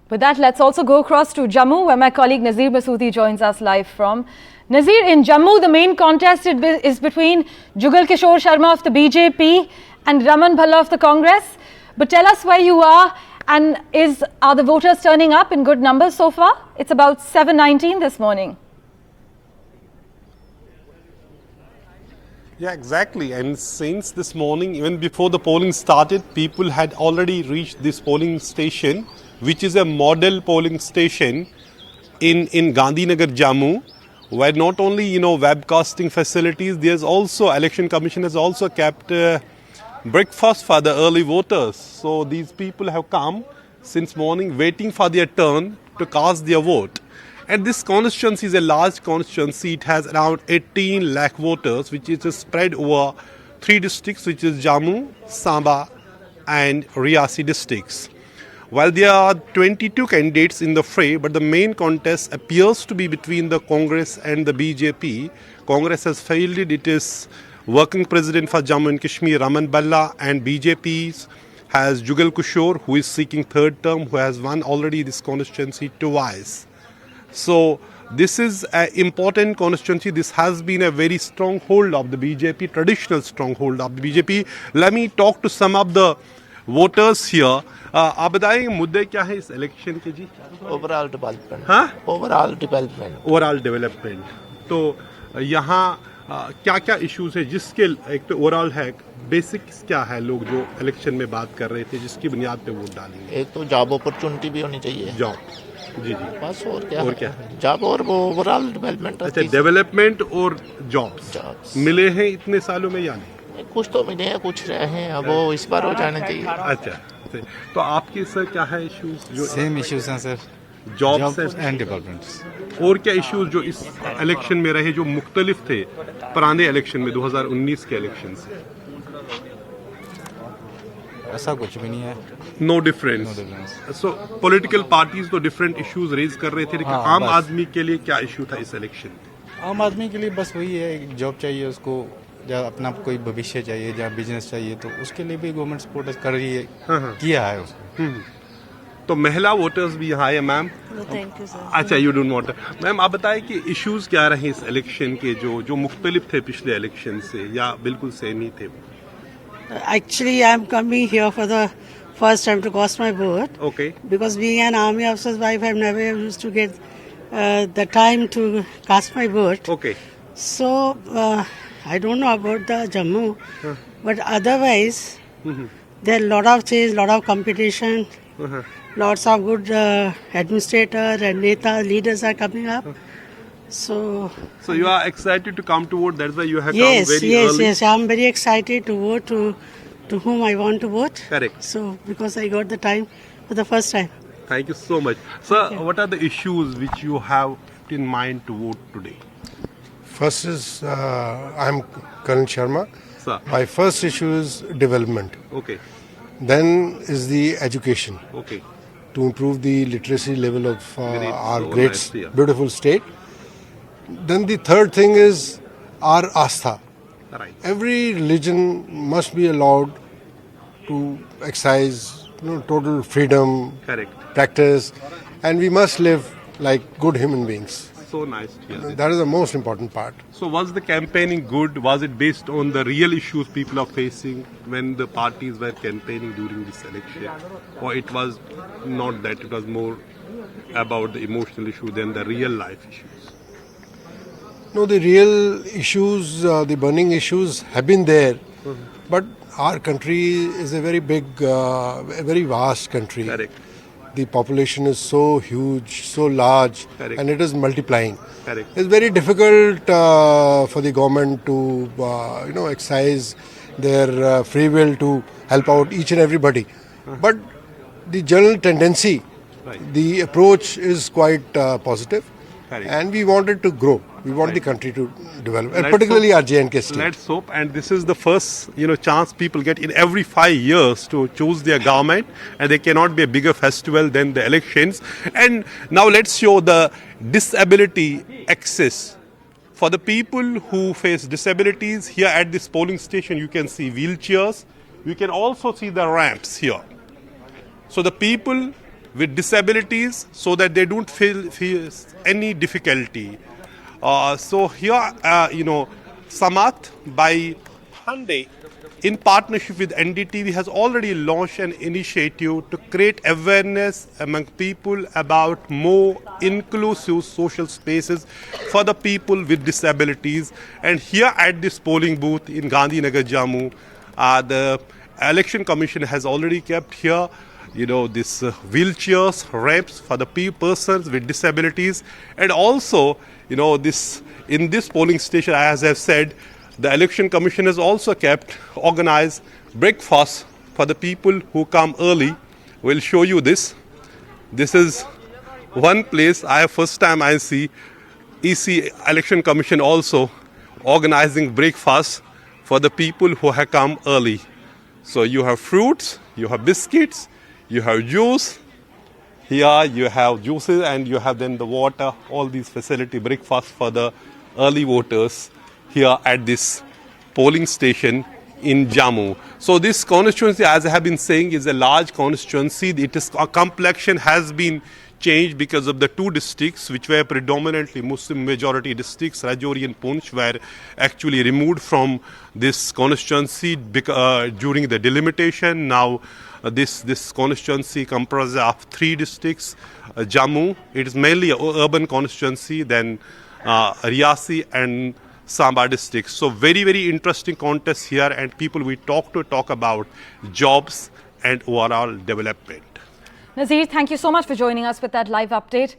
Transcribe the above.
With that, let's also go across to Jammu, where my colleague Nazir Masoodi joins us live from. Nazir, in Jammu, the main contest is between Jugal Kishore Sharma of the BJP and Raman Bhalla of the Congress. But tell us where you are, and are the voters turning up in good numbers so far? It's about 7:19 this morning. Yeah, exactly. And since this morning, even before the polling started, people had already reached this polling station, which is a model polling station in Gandhinagar, Jammu, where not only, webcasting facilities, there's also, Election Commission has also kept breakfast for the early voters. So these people have come since morning waiting for their turn to cast their vote. And this constituency is a large constituency. It has around 18 lakh voters, which is spread over 3 districts, which is Jammu, Samba and Riyasi districts. While there are 22 candidates in the fray, but the main contest appears to be between the Congress and the BJP. Congress has fielded its working president for Jammu and Kashmir, Raman Bhalla, and BJP has Jugal Kishore, who is seeking third term, who has won already this constituency twice. So this is an important constituency. This has been a very stronghold of the BJP, traditional stronghold of the BJP. Let me talk to some of the voters here. आप बताएंगे मुद्दे क्या है इस election के जी? Overall development. हाँ, overall development. तो यहाँ क्या क्या इश्यूज है जिसके एक तो ओवरऑल है, बेसिक्स क्या है, लोग जो इलेक्शन में बात कर रहे थे जिसकी बुनियाद पे वोट डालेंगे? एक तो जॉब अपॉर्चुनिटी भी होनी चाहिए. जॉब, जी बस. और क्या जॉब और वो ओवरऑल डेवलपमेंट. अच्छा, डेवलपमेंट और जॉब्स मिले हैं इतने सालों में या नहीं? कुछ तो मिले हैं, कुछ रहे हैं, अब वो इस बार हो जाने चाहिए. अच्छा, तो आपके सर क्या है इश्यूज? जो सेम इश्यूज हैं सर, जॉब्स एंड डेवलपमेंट. और क्या इश्यूज जो इस इलेक्शन में रहे जो मुख्तलिफ थे पुराने इलेक्शन में, 2019 के इलेक्शन से? ऐसा कुछ भी नहीं है. No difference. So political parties तो डिफरेंट इश्यूज रेज कर रहे थे, लेकिन आम आदमी के लिए क्या इश्यू था इस इलेक्शन में? आम आदमी के लिए बस वही है, जॉब चाहिए उसको, या अपना कोई भविष्य चाहिए, या बिजनेस चाहिए, तो उसके लिए भी गवर्नमेंट सपोर्ट कर रही है. किया है उसको. तो महिला वोटर्स भी यहाँ आए. Ma'am, thank you sir. अच्छा, यू डोंट वांट. मैम, आप बताएं कि इश्यूज क्या रहे इस इलेक्शन के, जो मुख्तलिफ थे पिछले इलेक्शन से, या बिल्कुल सेम ही थे? Actually, I am coming here for the first time to cast my vote. Okay. Because being an army officer's wife, I have never used to get the time to cast my vote. Okay. So, I don't know about the Jammu, but otherwise, there are a lot of change, lot of competition, lots of good administrator and neta leaders are coming up. So you are excited to come to vote. That's why you have come very early. Yes. I'm very excited to vote to whom I want to vote. Correct. So because I got the time for the first time. Thank you so much, sir. What are the issues which you have in mind to vote today? First is I'm Karan Sharma. Sir. My first issue is development. Okay. Then is the education. Okay. To improve the literacy level of our so great, nice, yeah. beautiful state. Then the third thing is our astha. Right. Every religion must be allowed to exercise, total freedom, Correct. practice, and we must live like good human beings. So nice to hear that. That is the most important part. So was the campaigning good? Was it based on the real issues people are facing when the parties were campaigning during this election? Or it was not that, it was more about the emotional issue than the real life issues? No, the real issues, the burning issues have been there. But our country is a very big, a very vast country. Correct. The population is so huge, so large, Correct. and it is multiplying. Correct. It's very difficult for the government to, exercise their free will to help out each and everybody. But the general tendency, Right. the approach is quite positive. Correct. And we want it to grow. We want the Right. country to develop, and Let's particularly hope- our J&K state. Let's hope, and this is the first, chance people get in every 5 years to choose their government, and there cannot be a bigger festival than the elections. And now let's show the disability access. For the people who face disabilities, here at this polling station, you can see wheelchairs. You can also see the ramps here. So the people with disabilities so that they don't feel any difficulty. So here, Samath by Hyundai, in partnership with NDTV, has already launched an initiative to create awareness among people about more inclusive social spaces for the people with disabilities. And here at this polling booth in Gandhinagar, Jammu, the Election Commission has already kept here, this wheelchairs, ramps for the persons with disabilities, and also, in this polling station, as I've said, the Election Commission has also organized breakfast for the people who come early. We'll show you this. This is one place first time I see EC Election Commission also organizing breakfast for the people who have come early. So you have fruits, you have biscuits, you have juice. Here you have juices and you have then the water, all these facility breakfast for the early voters here at this polling station in Jammu. So this constituency, as I have been saying, is a large constituency. A complexion has been changed because of the two districts which were predominantly Muslim majority districts, Rajouri and Poonch, were actually removed from this constituency during the delimitation. Now this constituency comprises of three districts. Jammu, it is mainly an urban constituency, then Riyasi and Samba districts. So very, very interesting contest here, and people we talk about jobs and overall development. Nazir, thank you so much for joining us with that live update.